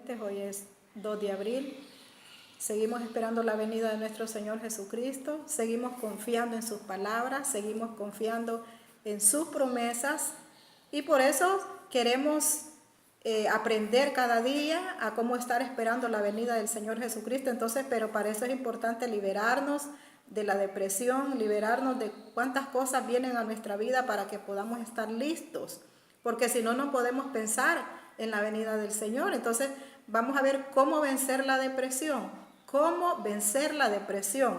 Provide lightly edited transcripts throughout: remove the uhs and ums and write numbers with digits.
oyentes, hoy es 2 de abril. Seguimos esperando la venida de nuestro Señor Jesucristo, seguimos confiando en sus palabras, seguimos confiando en sus promesas y por eso queremos aprender cada día a cómo estar esperando la venida del Señor Jesucristo. Entonces, pero para eso es importante liberarnos de la depresión, liberarnos de cuántas cosas vienen a nuestra vida para que podamos estar listos, porque si no, no podemos pensar en la venida del Señor. Entonces, vamos a ver cómo vencer la depresión, cómo vencer la depresión.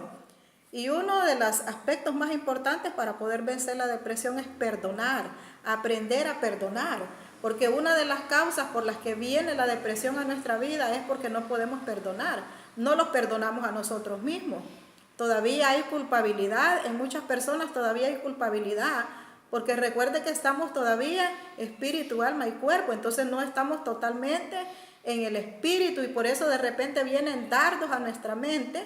Y uno de los aspectos más importantes para poder vencer la depresión es perdonar, aprender a perdonar, porque una de las causas por las que viene la depresión a nuestra vida es porque no podemos perdonar, no los perdonamos a nosotros mismos. Todavía hay culpabilidad, en muchas personas todavía hay culpabilidad, porque recuerde que estamos todavía espíritu, alma y cuerpo, entonces no estamos totalmente en el espíritu y por eso de repente vienen dardos a nuestra mente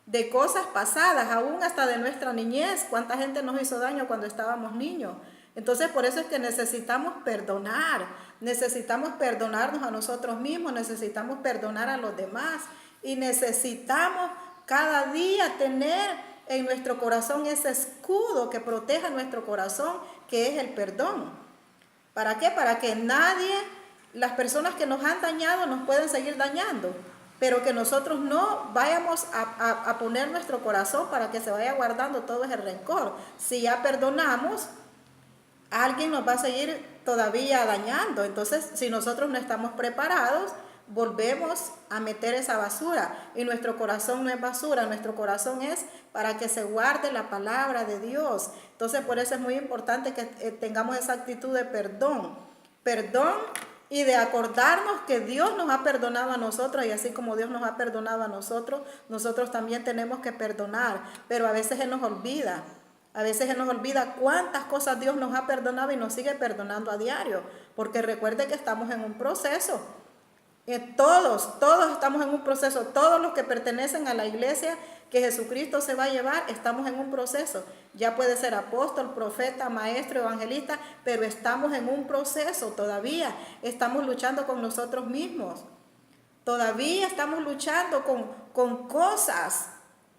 de cosas pasadas, aún hasta de nuestra niñez. ¿Cuánta gente nos hizo daño cuando estábamos niños? Entonces por eso es que necesitamos perdonarnos a nosotros mismos, necesitamos perdonar a los demás y necesitamos cada día tener en nuestro corazón ese escudo que proteja nuestro corazón, que es el perdón. ¿Para qué? Para que nadie, las personas que nos han dañado nos puedan seguir dañando, pero que nosotros no vayamos a poner nuestro corazón para que se vaya guardando todo ese rencor. Si ya perdonamos, alguien nos va a seguir todavía dañando. Entonces, si nosotros no estamos preparados, volvemos a meter esa basura. Y nuestro corazón no es basura, nuestro corazón es para que se guarde la palabra de Dios. Entonces, por eso es muy importante que tengamos esa actitud de perdón. Perdón y de acordarnos que Dios nos ha perdonado a nosotros, y así como Dios nos ha perdonado a nosotros, nosotros también tenemos que perdonar. Pero a veces se nos olvida. A veces se nos olvida cuántas cosas Dios nos ha perdonado y nos sigue perdonando a diario. Porque recuerde que estamos en un proceso. Todos estamos en un proceso. Todos los que pertenecen a la iglesia que Jesucristo se va a llevar, estamos en un proceso. Ya puede ser apóstol, profeta, maestro, evangelista, pero estamos en un proceso todavía. Estamos luchando con nosotros mismos. Todavía estamos luchando con cosas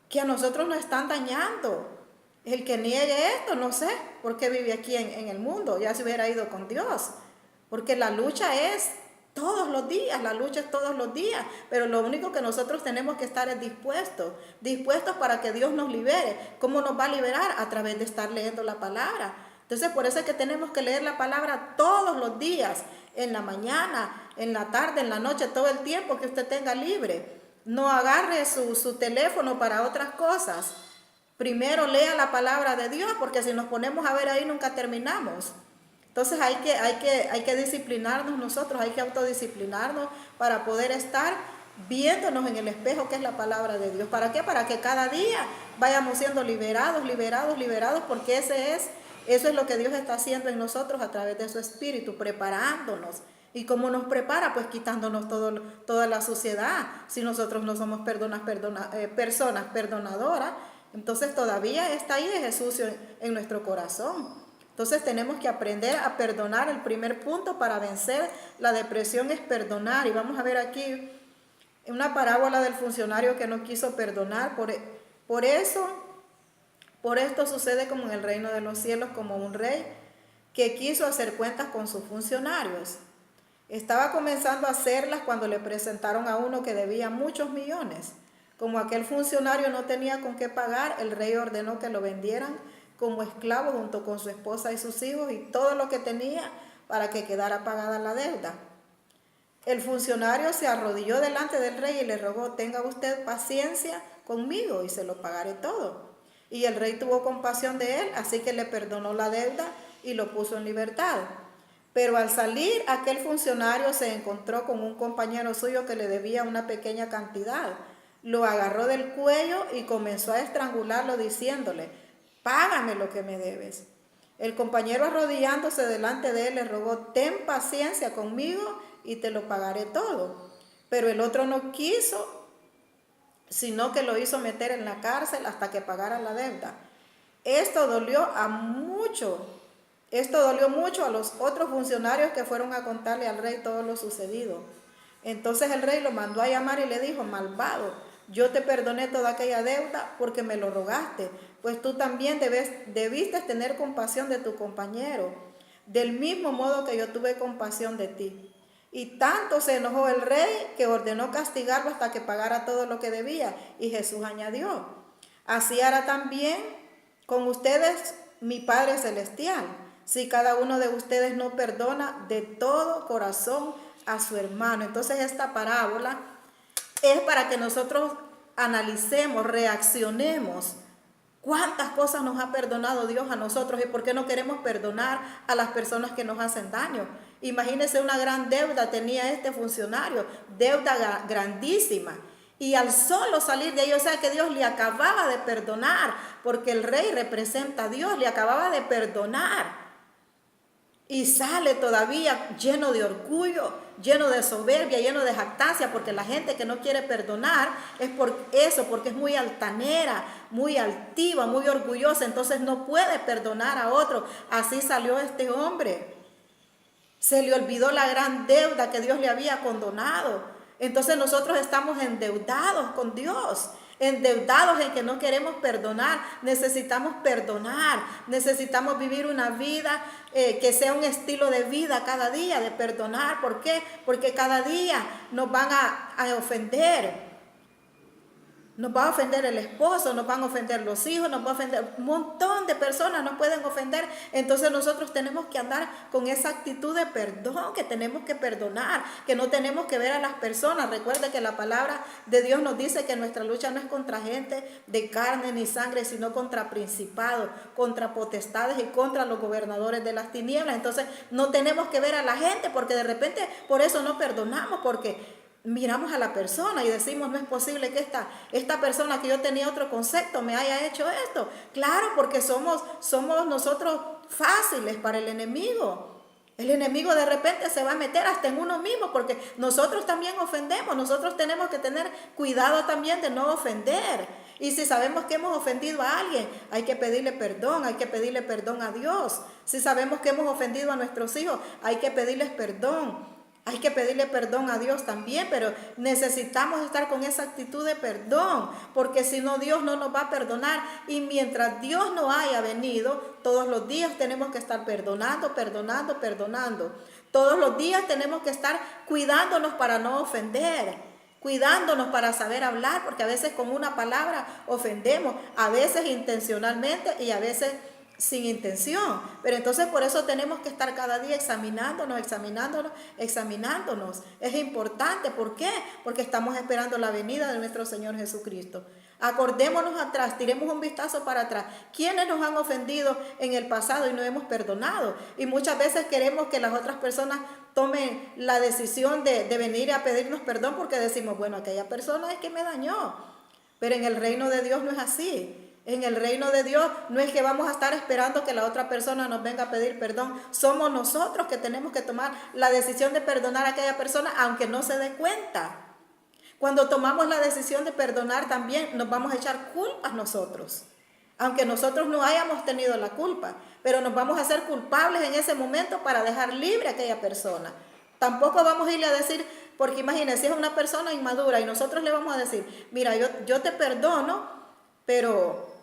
que a nosotros nos están dañando. El que niegue esto, no sé por qué vive aquí en el mundo, ya se hubiera ido con Dios. Porque la lucha es todos los días, la lucha es todos los días, pero lo único que nosotros tenemos que estar es dispuestos para que Dios nos libere. ¿Cómo nos va a liberar? A través de estar leyendo la palabra. Entonces por eso es que tenemos que leer la palabra todos los días, en la mañana, en la tarde, en la noche, todo el tiempo que usted tenga libre. No agarre su teléfono para otras cosas. Primero lea la palabra de Dios, porque si nos ponemos a ver ahí nunca terminamos. Entonces hay que disciplinarnos nosotros, hay que autodisciplinarnos para poder estar viéndonos en el espejo que es la palabra de Dios. ¿Para qué? Para que cada día vayamos siendo liberados, porque eso es lo que Dios está haciendo en nosotros a través de su Espíritu, preparándonos. ¿Y cómo nos prepara? Pues quitándonos toda la suciedad. Si nosotros no somos personas perdonadoras, entonces todavía está ahí ese sucio en nuestro corazón. Entonces tenemos que aprender a perdonar. El primer punto para vencer la depresión es perdonar. Y vamos a ver aquí una parábola del funcionario que no quiso perdonar. Por esto sucede como en el reino de los cielos, como un rey que quiso hacer cuentas con sus funcionarios. Estaba comenzando a hacerlas cuando le presentaron a uno que debía muchos millones. Como aquel funcionario no tenía con qué pagar, el rey ordenó que lo vendieran como esclavo junto con su esposa y sus hijos y todo lo que tenía para que quedara pagada la deuda. El funcionario se arrodilló delante del rey y le rogó: tenga usted paciencia conmigo y se lo pagaré todo. Y el rey tuvo compasión de él, así que le perdonó la deuda y lo puso en libertad. Pero al salir, aquel funcionario se encontró con un compañero suyo que le debía una pequeña cantidad. Lo agarró del cuello y comenzó a estrangularlo diciéndole: págame lo que me debes. El compañero, arrodillándose delante de él, le rogó: ten paciencia conmigo y te lo pagaré todo. Pero el otro no quiso, sino que lo hizo meter en la cárcel hasta que pagara la deuda. Esto dolió mucho a los otros funcionarios que fueron a contarle al rey todo lo sucedido. Entonces el rey lo mandó a llamar y le dijo: malvado, yo te perdoné toda aquella deuda porque me lo rogaste, pues tú también debiste tener compasión de tu compañero, del mismo modo que yo tuve compasión de ti. Y tanto se enojó el rey que ordenó castigarlo hasta que pagara todo lo que debía. Y Jesús añadió: así hará también con ustedes mi Padre Celestial, si cada uno de ustedes no perdona de todo corazón a su hermano. Entonces esta parábola es para que nosotros analicemos, reaccionemos. ¿Cuántas cosas nos ha perdonado Dios a nosotros y por qué no queremos perdonar a las personas que nos hacen daño? Imagínense, una gran deuda tenía este funcionario, deuda grandísima. Y al solo salir de ahí, o sea que Dios le acababa de perdonar, porque el rey representa a Dios, le acababa de perdonar. Y sale todavía lleno de orgullo, lleno de soberbia, lleno de jactancia, porque la gente que no quiere perdonar es por eso, porque es muy altanera, muy altiva, muy orgullosa, entonces no puede perdonar a otro. Así salió este hombre. Se le olvidó la gran deuda que Dios le había condonado. Entonces nosotros estamos endeudados con Dios, endeudados en que no queremos perdonar. Necesitamos perdonar, necesitamos vivir una vida que sea un estilo de vida cada día de perdonar. ¿Por qué? Porque cada día nos van a ofender. Nos va a ofender el esposo, nos van a ofender los hijos, nos va a ofender un montón de personas, nos pueden ofender. Entonces nosotros tenemos que andar con esa actitud de perdón, que tenemos que perdonar, que no tenemos que ver a las personas. Recuerde que la palabra de Dios nos dice que nuestra lucha no es contra gente de carne ni sangre, sino contra principados, contra potestades y contra los gobernadores de las tinieblas. Entonces no tenemos que ver a la gente, porque de repente por eso no perdonamos, porque miramos a la persona y decimos: no es posible que esta persona que yo tenía otro concepto me haya hecho esto. Claro, porque somos nosotros fáciles para el enemigo. El enemigo de repente se va a meter hasta en uno mismo, porque nosotros también ofendemos. Nosotros tenemos que tener cuidado también de no ofender. Y si sabemos que hemos ofendido a alguien, hay que pedirle perdón, hay que pedirle perdón a Dios. Si sabemos que hemos ofendido a nuestros hijos, hay que pedirles perdón. Hay que pedirle perdón a Dios también, pero necesitamos estar con esa actitud de perdón, porque si no, Dios no nos va a perdonar. Y mientras Dios no haya venido, todos los días tenemos que estar perdonando. Todos los días tenemos que estar cuidándonos para no ofender, cuidándonos para saber hablar, porque a veces con una palabra ofendemos, a veces intencionalmente y a veces sin intención. Pero entonces por eso tenemos que estar cada día examinándonos. Es importante. ¿Por qué? Porque estamos esperando la venida de nuestro Señor Jesucristo. Acordémonos atrás, tiremos un vistazo para atrás. ¿Quiénes nos han ofendido en el pasado y no hemos perdonado? Y muchas veces queremos que las otras personas tomen la decisión de venir a pedirnos perdón, porque decimos: bueno, aquella persona es que me dañó. Pero en el reino de Dios no es así. En el reino de Dios no es que vamos a estar esperando que la otra persona nos venga a pedir perdón. Somos nosotros que tenemos que tomar la decisión de perdonar a aquella persona, aunque no se dé cuenta. Cuando tomamos la decisión de perdonar, también nos vamos a echar culpas nosotros, aunque nosotros no hayamos tenido la culpa, pero nos vamos a hacer culpables en ese momento para dejar libre a aquella persona. Tampoco vamos a irle a decir, porque imagínense, si es una persona inmadura y nosotros le vamos a decir: mira, yo te perdono, pero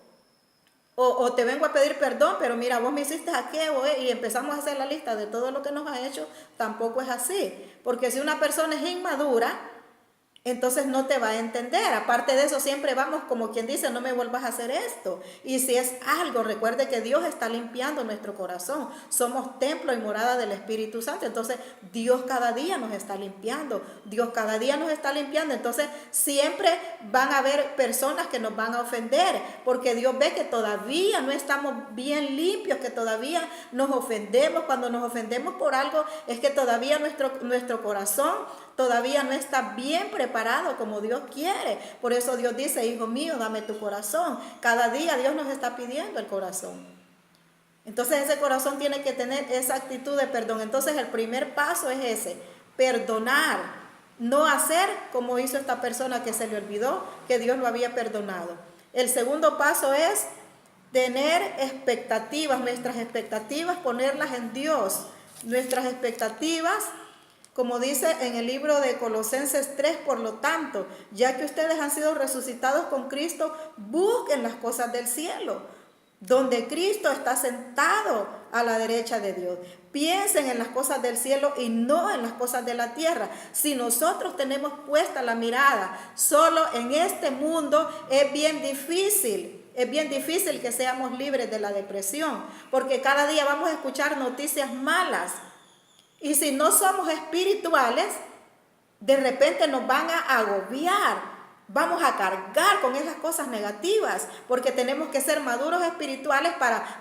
o te vengo a pedir perdón, pero mira, vos me hiciste aquello, y empezamos a hacer la lista de todo lo que nos ha hecho. Tampoco es así, porque si una persona es inmadura, entonces no te va a entender. Aparte de eso, siempre vamos como quien dice: no me vuelvas a hacer esto. Y si es algo, recuerde que Dios está limpiando nuestro corazón. Somos templo y morada del Espíritu Santo. Entonces Dios cada día nos está limpiando. Entonces siempre van a haber personas que nos van a ofender, porque Dios ve que todavía no estamos bien limpios, que todavía nos ofendemos. Cuando nos ofendemos por algo, es que todavía nuestro corazón todavía no está bien preparado como Dios quiere. Por eso Dios dice: hijo mío, dame tu corazón. Cada día Dios nos está pidiendo el corazón. Entonces ese corazón tiene que tener esa actitud de perdón. Entonces el primer paso es ese: perdonar. No hacer como hizo esta persona, que se le olvidó que Dios lo había perdonado. El segundo paso es tener expectativas. Nuestras expectativas, ponerlas en Dios. Nuestras expectativas Como dice en el libro de Colosenses 3, por lo tanto, ya que ustedes han sido resucitados con Cristo, busquen las cosas del cielo, donde Cristo está sentado a la derecha de Dios. Piensen en las cosas del cielo y no en las cosas de la tierra. Si nosotros tenemos puesta la mirada solo en este mundo, es bien difícil. Es bien difícil que seamos libres de la depresión, porque cada día vamos a escuchar noticias malas. Y si no somos espirituales, de repente nos van a agobiar. Vamos a cargar con esas cosas negativas, porque tenemos que ser maduros espirituales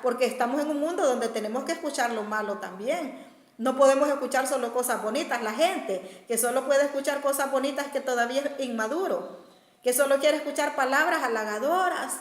porque estamos en un mundo donde tenemos que escuchar lo malo también. No podemos escuchar solo cosas bonitas. La gente que solo puede escuchar cosas bonitas que todavía es inmaduro, que solo quiere escuchar palabras halagadoras,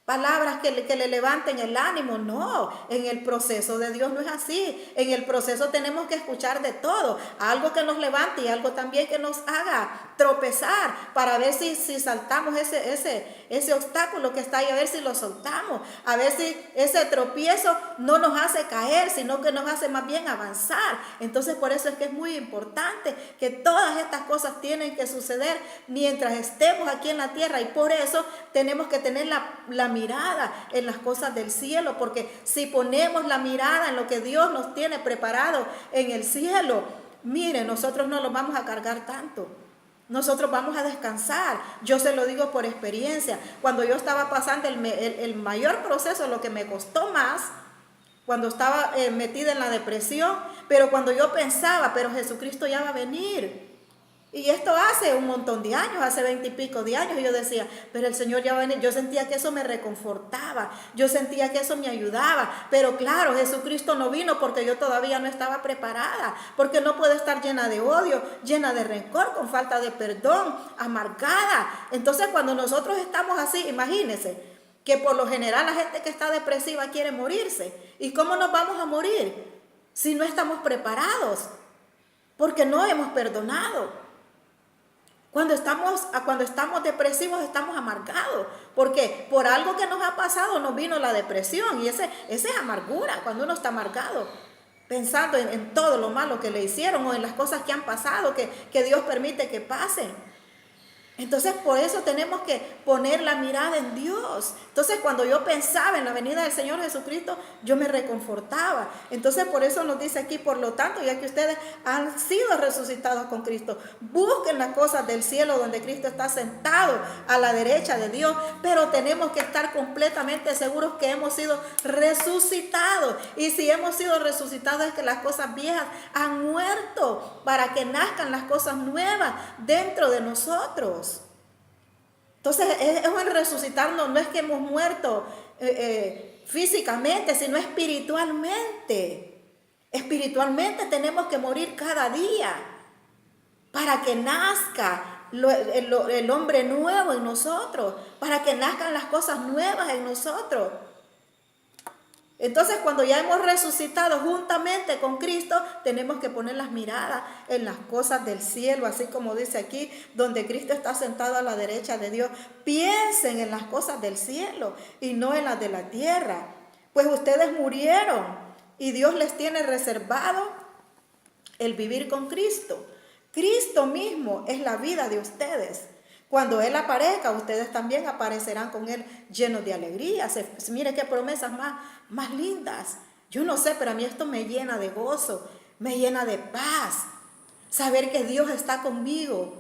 palabras que le levanten el ánimo. No, en el proceso de Dios no es así. En el proceso tenemos que escuchar de todo, algo que nos levante y algo también que nos haga tropezar, para ver si saltamos ese obstáculo que está ahí, a ver si lo soltamos, a ver si ese tropiezo no nos hace caer, sino que nos hace más bien avanzar. Entonces por eso es que es muy importante que todas estas cosas tienen que suceder mientras estemos aquí en la tierra, y por eso tenemos que tener la mirada en las cosas del cielo, porque si ponemos la mirada en lo que Dios nos tiene preparado en el cielo, mire, nosotros no lo vamos a cargar tanto. Nosotros vamos a descansar. Yo se lo digo por experiencia. Cuando yo estaba pasando el mayor proceso, lo que me costó más, cuando estaba metida en la depresión, pero cuando yo pensaba, pero Jesucristo ya va a venir. Y esto hace un montón de años, hace 20 y pico de años, y yo decía, pero el Señor ya va a venir. Yo sentía que eso me reconfortaba, yo sentía que eso me ayudaba, pero claro, Jesucristo no vino porque yo todavía no estaba preparada, porque no puedo estar llena de odio, llena de rencor, con falta de perdón, amargada. Entonces cuando nosotros estamos así, imagínense que por lo general la gente que está depresiva quiere morirse. ¿Y cómo nos vamos a morir si no estamos preparados? Porque no hemos perdonado. Cuando estamos depresivos, estamos amargados, porque por algo que nos ha pasado nos vino la depresión, y esa es amargura, cuando uno está amargado, pensando en todo lo malo que le hicieron o en las cosas que han pasado, que Dios permite que pasen. Entonces por eso tenemos que poner la mirada en Dios. Entonces cuando yo pensaba en la venida del Señor Jesucristo, yo me reconfortaba. Entonces por eso nos dice aquí, por lo tanto, ya que ustedes han sido resucitados con Cristo, busquen las cosas del cielo donde Cristo está sentado a la derecha de Dios. Pero tenemos que estar completamente seguros que hemos sido resucitados. Y si hemos sido resucitados es que las cosas viejas han muerto para que nazcan las cosas nuevas dentro de nosotros. Entonces es un resucitarnos, no es que hemos muerto físicamente, sino espiritualmente. Espiritualmente tenemos que morir cada día para que nazca el hombre nuevo en nosotros, para que nazcan las cosas nuevas en nosotros. Entonces cuando ya hemos resucitado juntamente con Cristo, tenemos que poner las miradas en las cosas del cielo, así como dice aquí, donde Cristo está sentado a la derecha de Dios. Piensen en las cosas del cielo y no en las de la tierra, pues ustedes murieron y Dios les tiene reservado el vivir con Cristo. Cristo mismo es la vida de ustedes. Cuando Él aparezca, ustedes también aparecerán con Él llenos de alegría. Mire qué promesas más lindas. Yo no sé, pero a mí esto me llena de gozo, me llena de paz. Saber que Dios está conmigo.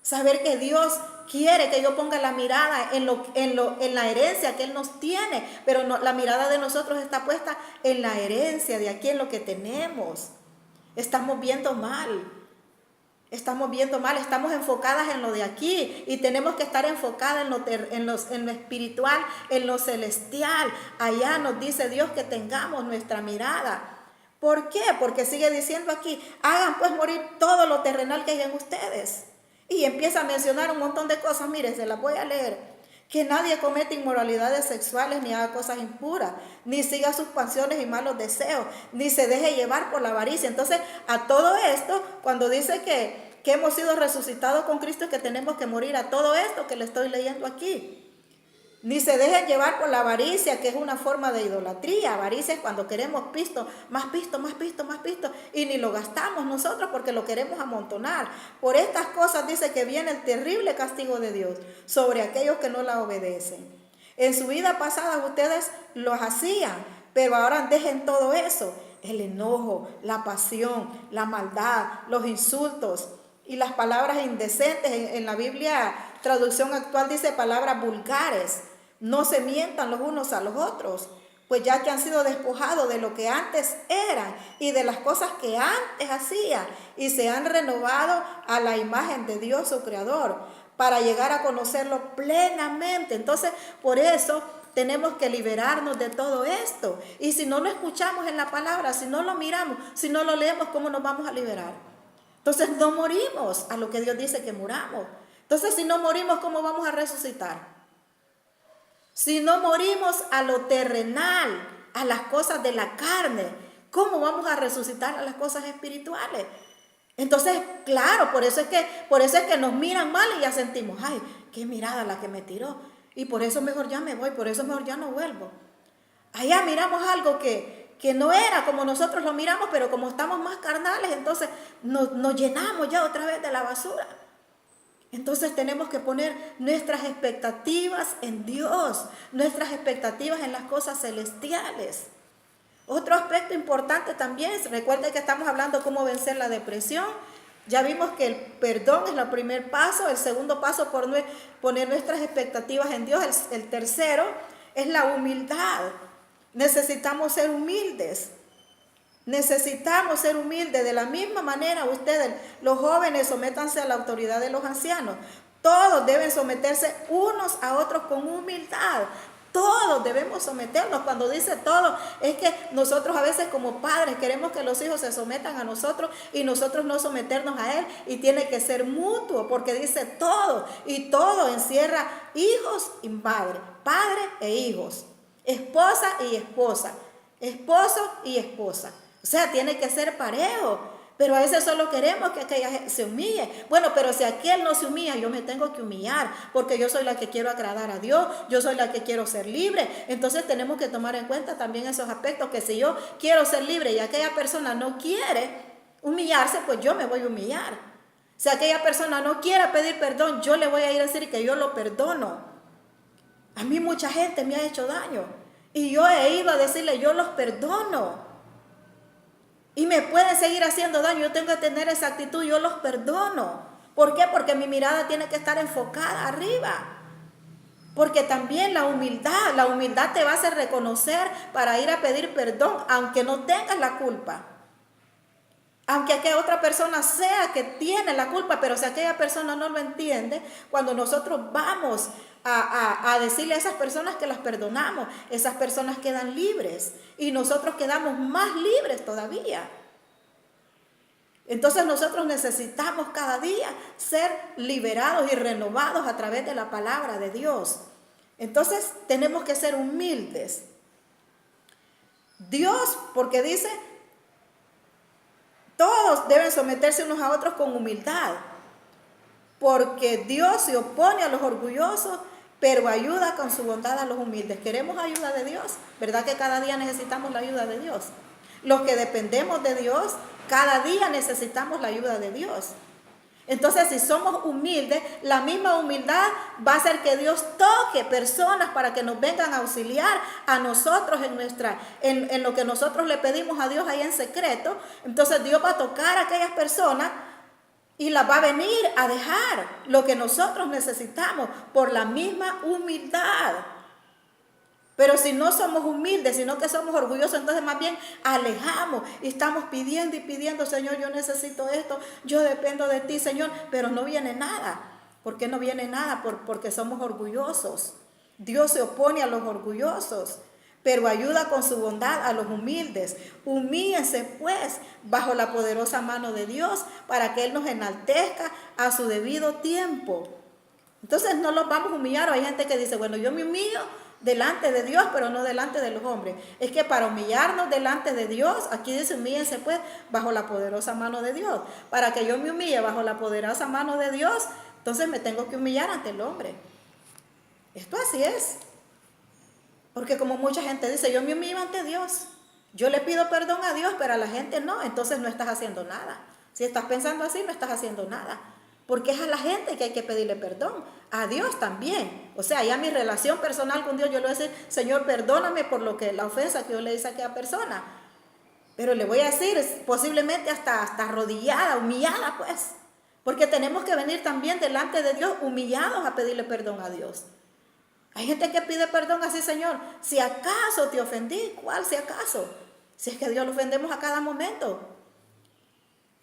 Saber que Dios quiere que yo ponga la mirada en la herencia que Él nos tiene. Pero no, la mirada de nosotros está puesta en la herencia de aquí, en lo que tenemos. Estamos viendo mal. Estamos enfocadas en lo de aquí, y tenemos que estar enfocadas en lo espiritual, en lo celestial. Allá nos dice Dios que tengamos nuestra mirada. ¿Por qué? Porque sigue diciendo aquí, hagan pues morir todo lo terrenal que hay en ustedes. Y empieza a mencionar un montón de cosas. Mire, se las voy a leer. Que nadie cometa inmoralidades sexuales, ni haga cosas impuras, ni siga sus pasiones y malos deseos, ni se deje llevar por la avaricia. Entonces, a todo esto, cuando dice que hemos sido resucitados con Cristo, es que tenemos que morir a todo esto que le estoy leyendo aquí. Ni se dejen llevar por la avaricia, que es una forma de idolatría. Avaricia es cuando queremos pisto, más pisto, más pisto, más pisto, y ni lo gastamos nosotros porque lo queremos amontonar. Por estas cosas dice que viene el terrible castigo de Dios sobre aquellos que no la obedecen. En su vida pasada ustedes lo hacían, pero ahora dejen todo eso. El enojo, la pasión, la maldad, los insultos y las palabras indecentes. En la Biblia, traducción actual, dice palabras vulgares. No se mientan los unos a los otros, pues ya que han sido despojados de lo que antes eran y de las cosas que antes hacían, y se han renovado a la imagen de Dios su Creador, para llegar a conocerlo plenamente. Entonces, por eso tenemos que liberarnos de todo esto. Y si no lo escuchamos en la palabra, si no lo miramos, si no lo leemos, ¿cómo nos vamos a liberar? Entonces no morimos a lo que Dios dice que muramos. Entonces, si no morimos, ¿cómo vamos a resucitar? Si no morimos a lo terrenal, a las cosas de la carne, ¿cómo vamos a resucitar a las cosas espirituales? Entonces, claro, por eso es que nos miran mal y ya sentimos, ay, qué mirada la que me tiró. Y por eso mejor ya me voy, por eso mejor ya no vuelvo. Allá miramos algo que no era como nosotros lo miramos, pero como estamos más carnales, entonces nos llenamos ya otra vez de la basura. Entonces tenemos que poner nuestras expectativas en Dios, nuestras expectativas en las cosas celestiales. Otro aspecto importante también, recuerden que estamos hablando de cómo vencer la depresión. Ya vimos que el perdón es el primer paso, el segundo paso por poner nuestras expectativas en Dios, el tercero es la humildad. Necesitamos ser humildes. Necesitamos ser humildes. De la misma manera, ustedes, los jóvenes, sométanse a la autoridad de los ancianos. Todos deben someterse unos a otros con humildad. Todos debemos someternos. Cuando dice todo, es que nosotros a veces como padres queremos que los hijos se sometan a nosotros y nosotros no someternos a él. Y tiene que ser mutuo, porque dice todo. Y todo encierra hijos y padre e hijos, esposa y esposa, esposo y esposa. O sea, tiene que ser parejo. Pero a veces solo queremos que aquella se humille. Bueno, pero si aquel no se humilla, yo me tengo que humillar, porque yo soy la que quiero agradar a Dios, yo soy la que quiero ser libre. Entonces tenemos que tomar en cuenta también esos aspectos, que si yo quiero ser libre y aquella persona no quiere humillarse, pues yo me voy a humillar. Si aquella persona no quiere pedir perdón, yo le voy a ir a decir que yo lo perdono. A mí mucha gente me ha hecho daño y yo he ido a decirle, yo los perdono. Y me pueden seguir haciendo daño, yo tengo que tener esa actitud, yo los perdono. ¿Por qué? Porque mi mirada tiene que estar enfocada arriba. Porque también la humildad te va a hacer reconocer para ir a pedir perdón, aunque no tengas la culpa. Aunque aquella otra persona sea que tiene la culpa, pero si aquella persona no lo entiende, cuando nosotros vamos a decirle a esas personas que las perdonamos, esas personas quedan libres y nosotros quedamos más libres todavía. Entonces nosotros necesitamos cada día ser liberados y renovados a través de la palabra de Dios. Entonces tenemos que ser humildes. Dios, porque dice, todos deben someterse unos a otros con humildad, porque Dios se opone a los orgullosos, pero ayuda con su bondad a los humildes. ¿Queremos ayuda de Dios? ¿Verdad que cada día necesitamos la ayuda de Dios? Los que dependemos de Dios, cada día necesitamos la ayuda de Dios. Entonces, si somos humildes, la misma humildad va a hacer que Dios toque personas para que nos vengan a auxiliar a nosotros en lo que nosotros le pedimos a Dios ahí en secreto. Entonces, Dios va a tocar a aquellas personas y las va a venir a dejar lo que nosotros necesitamos por la misma humildad. Pero si no somos humildes, sino que somos orgullosos, entonces más bien alejamos y estamos pidiendo y pidiendo, Señor, yo necesito esto, yo dependo de ti, Señor, pero no viene nada. ¿Por qué no viene nada? Porque somos orgullosos. Dios se opone a los orgullosos, pero ayuda con su bondad a los humildes. Humíllense pues bajo la poderosa mano de Dios para que Él nos enaltezca a su debido tiempo. Entonces no los vamos a humillar. Hay gente que dice, bueno, yo me humillo delante de Dios, pero no delante de los hombres. Es que para humillarnos delante de Dios, aquí dice, humíllense pues bajo la poderosa mano de Dios. Para que yo me humille bajo la poderosa mano de Dios, entonces me tengo que humillar ante el hombre. Esto así es. Porque como mucha gente dice, yo me humillo ante Dios. Yo le pido perdón a Dios, pero a la gente no. Entonces no estás haciendo nada. Si estás pensando así, no estás haciendo nada. Porque es a la gente que hay que pedirle perdón. A Dios también. O sea, ya mi relación personal con Dios, yo le voy a decir, Señor, perdóname por la ofensa que yo le hice a aquella persona. Pero le voy a decir, posiblemente hasta arrodillada, humillada, pues. Porque tenemos que venir también delante de Dios humillados a pedirle perdón a Dios. Hay gente que pide perdón así, Señor, si acaso te ofendí, ¿cuál si acaso? Si es que a Dios lo ofendemos a cada momento.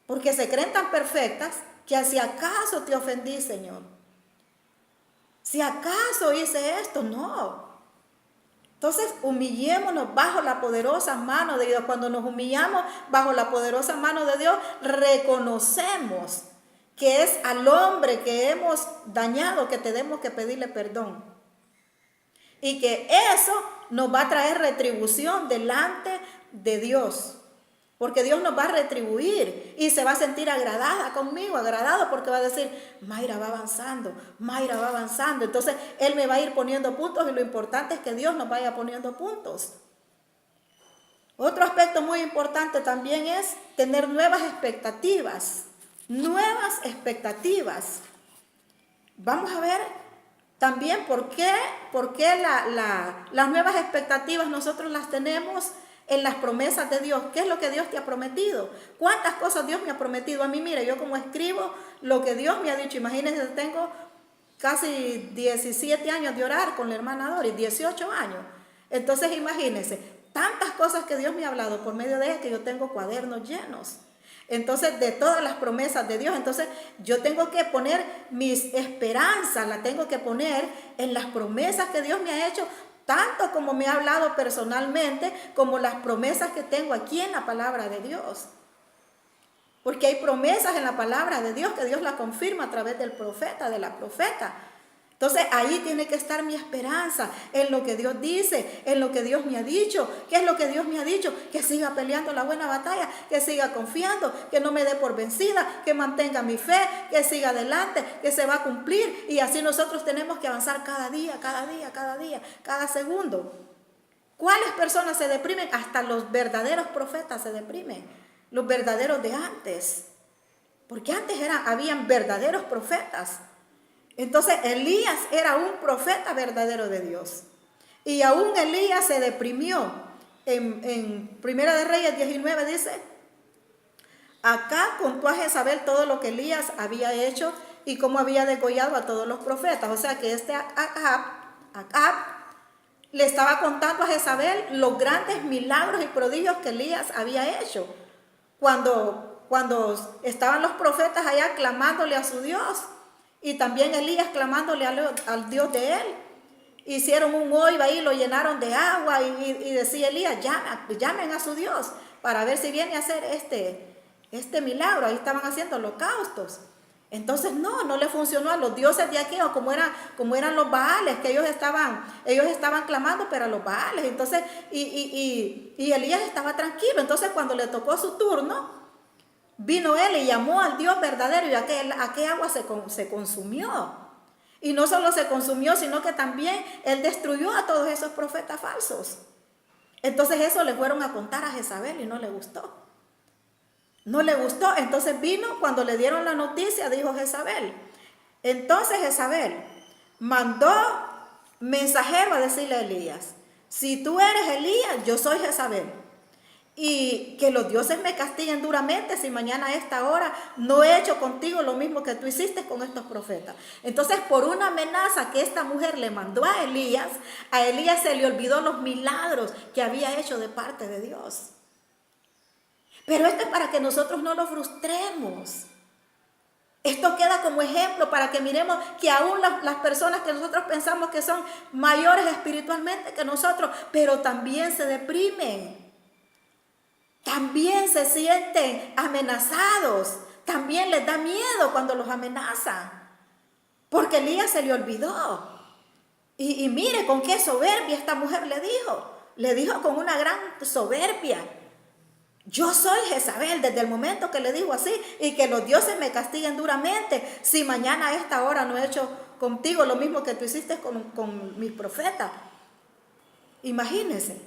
Porque se creen tan perfectas que si acaso te ofendí, Señor. Si acaso hice esto, no. Entonces, humillémonos bajo la poderosa mano de Dios. Cuando nos humillamos bajo la poderosa mano de Dios, reconocemos que es al hombre que hemos dañado que tenemos que pedirle perdón. Y que eso nos va a traer retribución delante de Dios. Porque Dios nos va a retribuir y se va a sentir agradada conmigo, agradado, porque va a decir, Mayra va avanzando, Mayra va avanzando. Entonces Él me va a ir poniendo puntos y lo importante es que Dios nos vaya poniendo puntos. Otro aspecto muy importante también es tener nuevas expectativas. Nuevas expectativas. Vamos a ver también por qué las nuevas expectativas nosotros las tenemos en las promesas de Dios. ¿Qué es lo que Dios te ha prometido? ¿Cuántas cosas Dios me ha prometido a mí? Mire, yo como escribo lo que Dios me ha dicho. Imagínense, tengo casi 17 años de orar con la hermana Doris, 18 años. Entonces imagínense, tantas cosas que Dios me ha hablado por medio de ella que yo tengo cuadernos llenos. Entonces, de todas las promesas de Dios, entonces yo tengo que poner mis esperanzas, la tengo que poner en las promesas que Dios me ha hecho, tanto como me ha hablado personalmente, como las promesas que tengo aquí en la palabra de Dios. Porque hay promesas en la palabra de Dios que Dios la confirma a través del profeta, de la profeta. Entonces ahí tiene que estar mi esperanza en lo que Dios dice, en lo que Dios me ha dicho. ¿Qué es lo que Dios me ha dicho? Que siga peleando la buena batalla, que siga confiando, que no me dé por vencida, que mantenga mi fe, que siga adelante, que se va a cumplir. Y así nosotros tenemos que avanzar cada día, cada segundo. ¿Cuáles personas se deprimen? Hasta los verdaderos profetas se deprimen, los verdaderos de antes. Porque antes habían verdaderos profetas. Entonces Elías era un profeta verdadero de Dios. Y aún Elías se deprimió. En Primera de Reyes 19 dice, acá contó a Jezabel todo lo que Elías había hecho y cómo había degollado a todos los profetas. O sea que Acab le estaba contando a Jezabel los grandes milagros y prodigios que Elías había hecho. Cuando estaban los profetas allá clamándole a su Dios. Y también Elías clamándole al Dios de él. Hicieron un hoyo ahí, lo llenaron de agua y decía Elías, llamen a su Dios para ver si viene a hacer este milagro. Ahí estaban haciendo holocaustos. Entonces no le funcionó a los dioses de aquí, o como eran los Baales, que ellos estaban clamando, pero a los Baales. Entonces, y Elías estaba tranquilo. Entonces cuando le tocó su turno, vino él y llamó al Dios verdadero y aquel agua se consumió. Y no solo se consumió, sino que también él destruyó a todos esos profetas falsos. Entonces eso le fueron a contar a Jezabel y no le gustó. No le gustó. Entonces vino, cuando le dieron la noticia, dijo Jezabel. Entonces Jezabel mandó mensajero a decirle a Elías, si tú eres Elías, yo soy Jezabel. Y que los dioses me castiguen duramente si mañana a esta hora no he hecho contigo lo mismo que tú hiciste con estos profetas. Entonces, por una amenaza que esta mujer le mandó a Elías se le olvidó los milagros que había hecho de parte de Dios. Pero esto es para que nosotros no lo frustremos. Esto queda como ejemplo para que miremos que aún las personas que nosotros pensamos que son mayores espiritualmente que nosotros, pero también se deprimen. También se sienten amenazados. También les da miedo cuando los amenazan. Porque Elías se le olvidó. Y mire con qué soberbia esta mujer le dijo. Le dijo con una gran soberbia. Yo soy Jezabel, desde el momento que le dijo así. Y que los dioses me castiguen duramente si mañana a esta hora no he hecho contigo lo mismo que tú hiciste con mis profetas. Imagínense.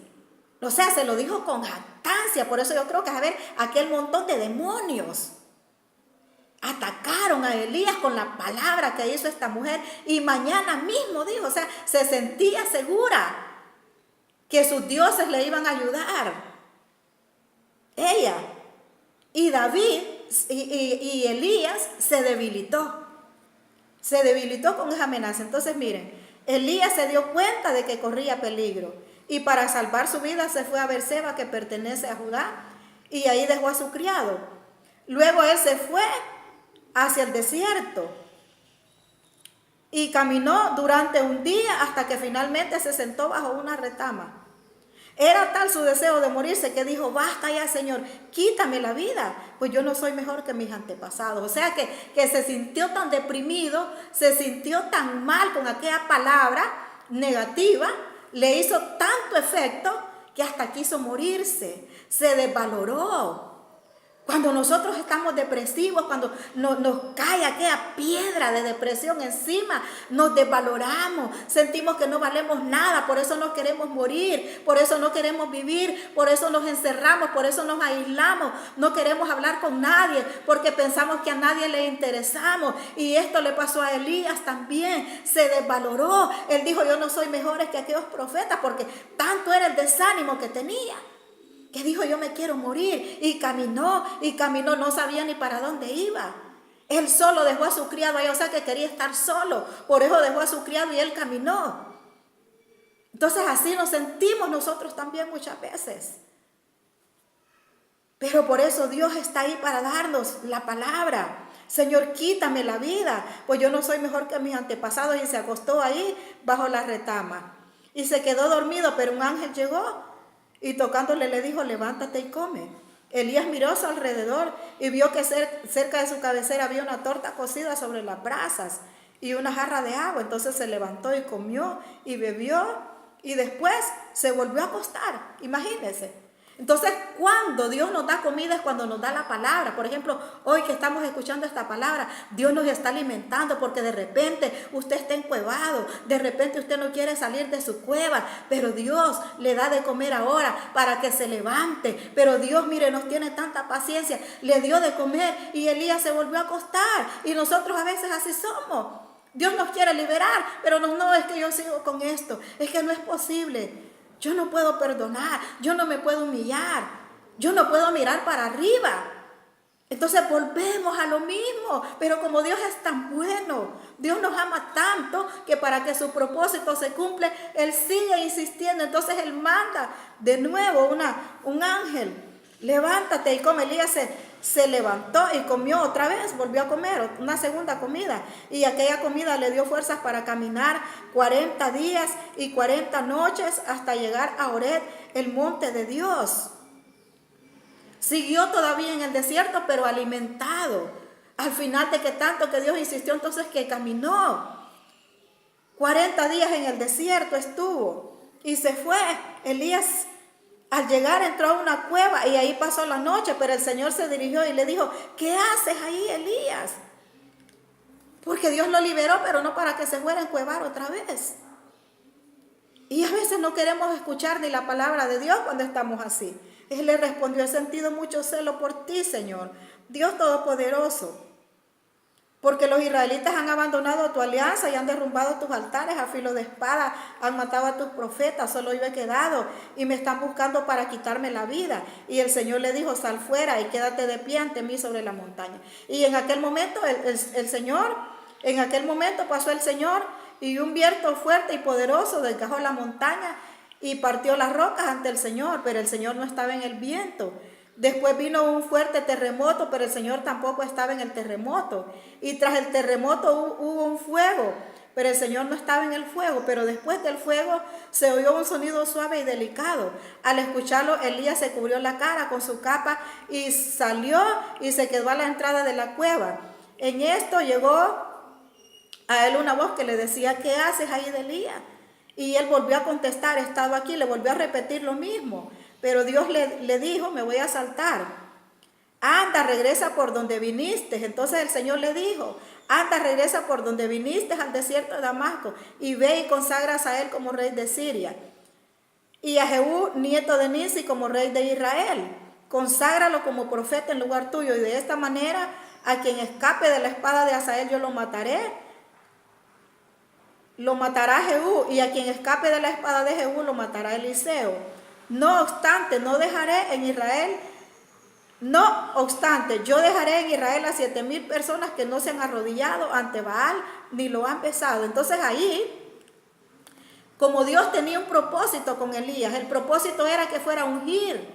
O sea, se lo dijo con jactancia. Por eso yo creo que, a ver, aquel montón de demonios atacaron a Elías con la palabra que hizo esta mujer. Y mañana mismo dijo, o sea, se sentía segura que sus dioses le iban a ayudar. Ella y David y Elías se debilitó. Se debilitó con esa amenaza. Entonces miren, Elías se dio cuenta de que corría peligro. Y para salvar su vida se fue a Berseba, que pertenece a Judá. Y ahí dejó a su criado. Luego él se fue hacia el desierto. Y caminó durante un día hasta que finalmente se sentó bajo una retama. Era tal su deseo de morirse que dijo, basta ya, Señor, quítame la vida, pues yo no soy mejor que mis antepasados. O sea que se sintió tan deprimido, se sintió tan mal con aquella palabra negativa, le hizo tanto efecto que hasta quiso morirse, se desvaloró. Cuando nosotros estamos depresivos, cuando nos cae aquella piedra de depresión encima, nos desvaloramos, sentimos que no valemos nada, por eso no queremos morir, por eso no queremos vivir, por eso nos encerramos, por eso nos aislamos, no queremos hablar con nadie, porque pensamos que a nadie le interesamos. Y esto le pasó a Elías también, se desvaloró. Él dijo, yo no soy mejor que aquellos profetas, porque tanto era el desánimo que tenía, que dijo, yo me quiero morir. Y caminó, no sabía ni para dónde iba. Él solo dejó a su criado ahí, o sea que quería estar solo. Por eso dejó a su criado y él caminó. Entonces así nos sentimos nosotros también muchas veces. Pero por eso Dios está ahí para darnos la palabra. Señor, quítame la vida, pues yo no soy mejor que mis antepasados. Y se acostó ahí bajo la retama. Y se quedó dormido, pero un ángel llegó y tocándole le dijo, levántate y come. Elías miró a su alrededor y vio que cerca de su cabecera había una torta cocida sobre las brasas y una jarra de agua. Entonces se levantó y comió y bebió y después se volvió a acostar. Imagínense. Entonces, cuando Dios nos da comida es cuando nos da la palabra. Por ejemplo, hoy que estamos escuchando esta palabra, Dios nos está alimentando, porque de repente usted está encuevado, de repente usted no quiere salir de su cueva, pero Dios le da de comer ahora para que se levante. Pero Dios, mire, nos tiene tanta paciencia, le dio de comer y Elías se volvió a acostar. Y nosotros a veces así somos. Dios nos quiere liberar, pero no es que yo sigo con esto, es que no es posible. Yo no puedo perdonar, yo no me puedo humillar, yo no puedo mirar para arriba. Entonces volvemos a lo mismo, pero como Dios es tan bueno, Dios nos ama tanto que para que su propósito se cumpla, Él sigue insistiendo. Entonces Él manda de nuevo un ángel, levántate y come. Elías se levantó y comió otra vez, volvió a comer una segunda comida. Y aquella comida le dio fuerzas para caminar 40 días y 40 noches hasta llegar a Horeb, el monte de Dios. Siguió todavía en el desierto, pero alimentado. Al final de que tanto que Dios insistió, entonces que caminó. 40 días en el desierto estuvo y se fue. Elías al llegar entró a una cueva y ahí pasó la noche, pero el Señor se dirigió y le dijo, ¿qué haces ahí, Elías? Porque Dios lo liberó, pero no para que se fuera a encuevar otra vez. Y a veces no queremos escuchar ni la palabra de Dios cuando estamos así. Él le respondió, he sentido mucho celo por ti, Señor, Dios Todopoderoso, porque los israelitas han abandonado tu alianza y han derrumbado tus altares a filo de espada, han matado a tus profetas, solo yo he quedado y me están buscando para quitarme la vida. Y el Señor le dijo, sal fuera y quédate de pie ante mí sobre la montaña. Y en aquel momento pasó el Señor y un viento fuerte y poderoso desgajó la montaña y partió las rocas ante el Señor, pero el Señor no estaba en el viento. Después vino un fuerte terremoto, pero el Señor tampoco estaba en el terremoto. Y tras el terremoto hubo un fuego, pero el Señor no estaba en el fuego. Pero después del fuego se oyó un sonido suave y delicado. Al escucharlo, Elías se cubrió la cara con su capa y salió y se quedó a la entrada de la cueva. En esto llegó a él una voz que le decía, ¿qué haces ahí de Elías? Y él volvió a contestar, he estado aquí, le volvió a repetir lo mismo. Pero Dios le dijo, me voy a saltar. Anda, regresa por donde viniste. Entonces el Señor le dijo, anda, regresa por donde viniste al desierto de Damasco y ve y consagras a él como rey de Siria. y a Jehú, nieto de Nisi, como rey de Israel. Conságralo como profeta en lugar tuyo, y de esta manera a quien escape de la espada de Hazael yo lo mataré. Lo matará Jehú, y a quien escape de la espada de Jehú lo matará Eliseo. No obstante, yo dejaré en Israel a 7,000 personas que no se han arrodillado ante Baal ni lo han besado. Entonces ahí, como Dios tenía un propósito con Elías, el propósito era que fuera a ungir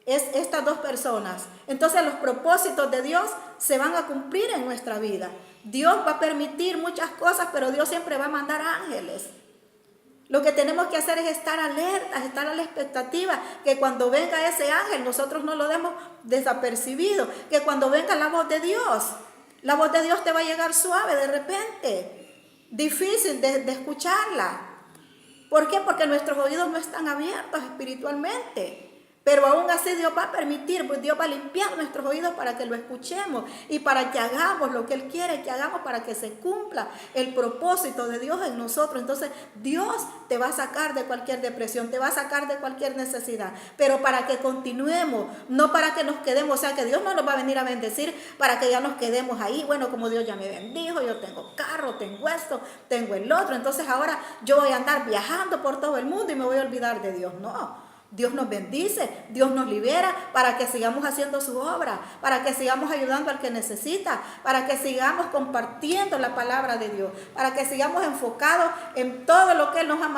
estas dos personas. Entonces los propósitos de Dios se van a cumplir en nuestra vida. Dios va a permitir muchas cosas, pero Dios siempre va a mandar ángeles. Lo que tenemos que hacer es estar alertas, estar a la expectativa, que cuando venga ese ángel nosotros no lo demos desapercibido, que cuando venga la voz de Dios te va a llegar suave de repente, difícil de escucharla. ¿Por qué? Porque nuestros oídos no están abiertos espiritualmente. Pero aún así Dios va a permitir, pues Dios va a limpiar nuestros oídos para que lo escuchemos y para que hagamos lo que Él quiere que hagamos, para que se cumpla el propósito de Dios en nosotros. Entonces Dios te va a sacar de cualquier depresión, te va a sacar de cualquier necesidad, pero para que continuemos, no para que nos quedemos. O sea, que Dios no nos va a venir a bendecir para que ya nos quedemos ahí. Bueno, como Dios ya me bendijo, yo tengo carro, tengo esto, tengo el otro, entonces ahora yo voy a andar viajando por todo el mundo y me voy a olvidar de Dios. No. Dios nos bendice, Dios nos libera para que sigamos haciendo su obra, para que sigamos ayudando al que necesita, para que sigamos compartiendo la palabra de Dios, para que sigamos enfocados en todo lo que Él nos ha